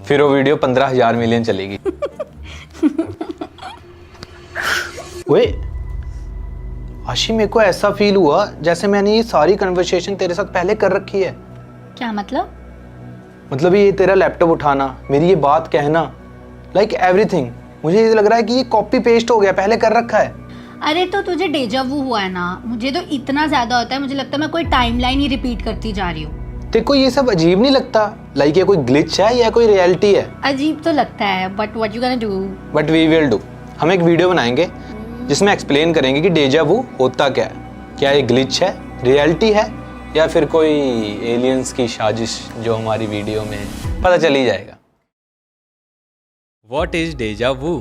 फिर वो video 15,000 million चलेगी। ओए आशी, मेरे को ऐसा फील हुआ जैसे मैंने ये सारी कन्वर्सेशन तेरे साथ पहले कर रखी है। क्या मतलब? मतलब ये तेरा लैपटॉप उठाना, मेरी ये बात कहना, लाइक एवरीथिंग, मुझे ये लग रहा है कि ये कॉपी पेस्ट हो गया, पहले कर रखा है। अरे तो तुझे डेजा वू हुआ है ना, मुझे तो इतना ज्यादा होता है, मुझे लगता है मैं कोई टाइमलाइन ही रिपीट करती जा रही हूँ। तेरे को ये सब अजीब नहीं लगता? लाइक ये कोई ग्लिच है या कोई रियलिटी है? अजीब तो लगता है, but what you gonna do? But we will do. हम एक वीडियो बनाएंगे जिसमें एक्सप्लेन करेंगे कि डेजा वू होता क्या है, क्या ये ग्लिच है, रियलिटी है, या फिर कोई एलियंस की साजिश जो हमारी वीडियो में पता चल ही जाएगा। What is डेजा वू?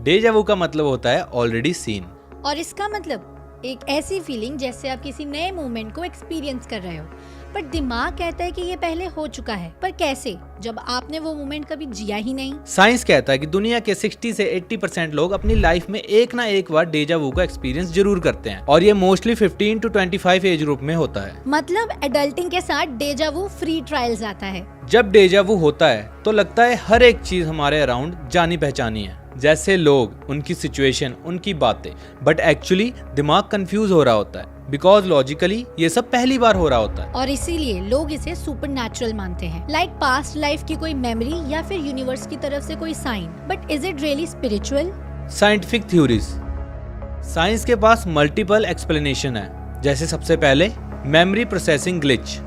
डेजा वू का मतलब होता है ऑलरेडी सीन। और इसका मतलब एक ऐसी फीलिंग जैसे आप किसी नए मोमेंट को एक्सपीरियंस कर रहे हो, पर दिमाग कहता है कि ये पहले हो चुका है। पर कैसे, जब आपने वो मोमेंट कभी जिया ही नहीं। साइंस कहता है कि दुनिया के 60 से 80% लोग अपनी लाइफ में एक ना एक बार डेजा वू का एक्सपीरियंस जरूर करते हैं, और ये मोस्टली 15 to 25 एज ग्रुप में होता है। मतलब एडल्टिंग के साथ डेजा वू फ्री ट्रायल्स आता है। जब डेजा वू होता है तो लगता है हर एक चीज हमारे अराउंड जानी पहचानी है, जैसे लोग, उनकी सिचुएशन, उनकी बातें, बट एक्चुअली दिमाग कंफ्यूज हो रहा होता है, बिकॉज लॉजिकली ये सब पहली बार हो रहा होता है। और इसीलिए लोग इसे सुपरनैचुरल मानते हैं, लाइक पास्ट लाइफ की कोई मेमोरी या फिर यूनिवर्स की तरफ से कोई sign. But is it really spiritual? Scientific theories, science के पास मल्टीपल एक्सप्लेनेशन है। जैसे सबसे पहले मेमोरी प्रोसेसिंग ग्लिच,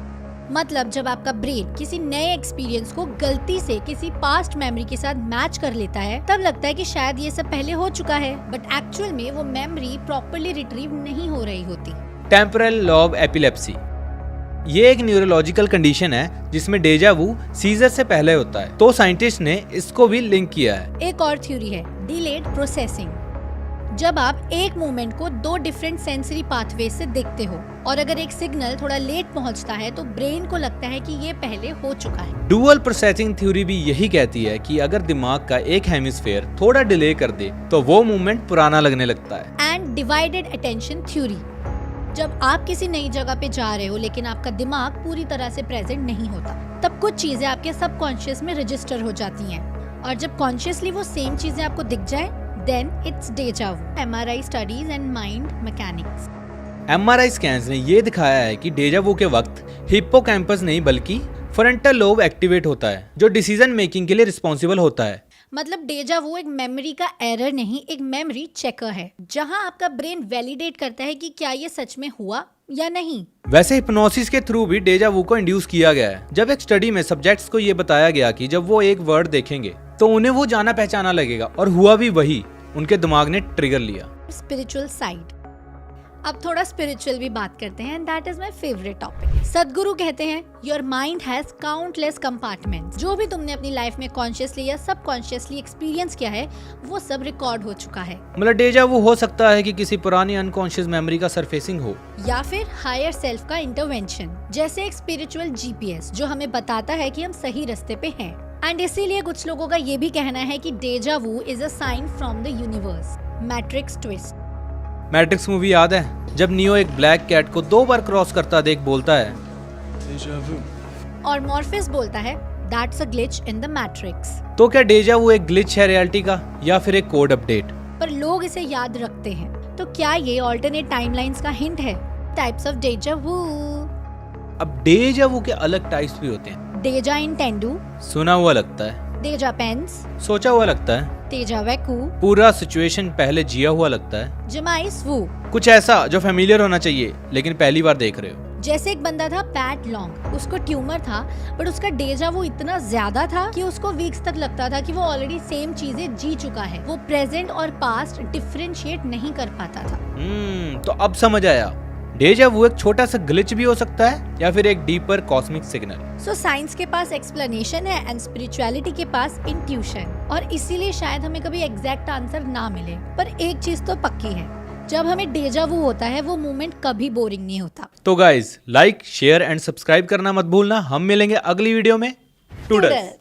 मतलब जब आपका ब्रेन किसी नए एक्सपीरियंस को गलती से किसी पास्ट मेमोरी के साथ मैच कर लेता है, तब लगता है कि शायद ये सब पहले हो चुका है, बट एक्चुअल में वो मेमोरी प्रॉपर्ली रिट्रीव नहीं हो रही होती। टेम्पोरल लॉब एपिलेप्सी, ये एक न्यूरोलॉजिकल कंडीशन है जिसमें डेजा वू सीजर से पहले होता है, तो साइंटिस्ट ने इसको भी लिंक किया है। एक और थ्योरी है डिलेड प्रोसेसिंग, जब आप एक मोमेंट को दो डिफरेंट सेंसरी पाथवे से देखते हो, और अगर एक सिग्नल थोड़ा लेट पहुंचता है तो ब्रेन को लगता है कि ये पहले हो चुका है। डुअल प्रोसेसिंग थ्योरी भी यही कहती है कि अगर दिमाग का एक हेमिस्फेयर थोड़ा डिले कर दे तो वो मोमेंट पुराना लगने लगता है। एंड डिवाइडेड अटेंशन थ्योरी, जब आप किसी नई जगह पे जा रहे हो लेकिन आपका दिमाग पूरी तरह से प्रेजेंट नहीं होता, तब कुछ चीजें आपके सबकॉन्शियस में रजिस्टर हो जाती हैं, और जब कॉन्शियसली वो सेम चीजें आपको दिख जाए, then it's deja vu. MRI studies and mind mechanics. MRI scans ने ये दिखाया है कि डेजा वू के वक्त हिप्पोकैम्पस नहीं बल्कि फ्रंटल लोब एक्टिवेट होता है, जो डिसीजन मेकिंग के लिए रिस्पॉन्सिबल होता है। मतलब डेजा वू एक मेमोरी का एरर नहीं, एक मेमोरी चेकर है, जहां आपका ब्रेन वैलिडेट करता है कि क्या ये सच में हुआ या नहीं। वैसे हिप्नोसिस के थ्रू भी डेजा वू को इंड्यूस किया गया है, जब एक स्टडी में सब्जेक्ट्स को ये बताया गया कि जब वो एक वर्ड देखेंगे तो उन्हें वो जाना पहचाना लगेगा, और हुआ भी वही, उनके दिमाग ने ट्रिगर लिया। स्पिरिचुअल साइड, अब थोड़ा स्पिरिचुअल भी बात करते हैं, that is my favourite topic. सदगुरु कहते हैं your mind has countless compartments, जो भी तुमने अपनी लाइफ में कॉन्शियसली या सबकॉन्शियसली एक्सपीरियंस किया है वो सब रिकॉर्ड हो चुका है। मतलब डेजा वू हो सकता है कि किसी पुरानी अनकॉन्शियस मेमोरी का सरफेसिंग हो, या फिर हायर सेल्फ का इंटरवेंशन, जैसे एक स्पिरिचुअल जीपीएस जो हमें बताता है कि हम सही रास्ते पे हैं। एंड इसीलिए कुछ लोगों का ये भी कहना है कि deja vu is a sign from the universe. Matrix twist, Matrix movie याद है जब नियो एक ब्लैक कैट को 2 बार क्रॉस करता देख बोलता है, और मॉर्फिस बोलता है that's a glitch in the matrix. तो क्या डेजा वू एक ग्लिच है रियलिटी का, या फिर एक कोड अपडेट? पर लोग इसे याद रखते हैं, तो क्या ये ऑल्टरनेट टाइमलाइंस का हिंट है? टाइप्स ऑफ डेजा वू, अब डेजा वू के अलग टाइप्स भी होते हैं। डेजा इंटेंडू, सुना हुआ लगता है। डेजा पेंस, सोचा हुआ लगता है। डेजा वेकू, पूरा सिचुएशन पहले जिया हुआ लगता है। जमाइस वू, कुछ ऐसा जो फेमिलियर होना चाहिए लेकिन पहली बार देख रहे हो। जैसे एक बंदा था पैट लॉन्ग, उसको ट्यूमर था, बट उसका डेजा वो इतना ज्यादा था कि उसको वीक्स तक लगता था कि वो ऑलरेडी सेम चीजें जी चुका है, वो प्रेजेंट और पास्ट डिफरेंशिएट नहीं कर पाता था। तो अब समझ आया, डेजा वू एक छोटा सा ग्लिच भी हो सकता है या फिर एक deeper cosmic signal. So science के पास एक्सप्लेनेशन है एंड स्पिरिचुअलिटी के पास इंट्यूशन, और इसीलिए शायद हमें कभी एग्जैक्ट आंसर ना मिले, पर एक चीज तो पक्की है, जब हमें डेजा वू होता है वो मोमेंट कभी बोरिंग नहीं होता। तो guys like, share and subscribe करना मत भूलना। हम मिलेंगे अगली वीडियो में। टूडल।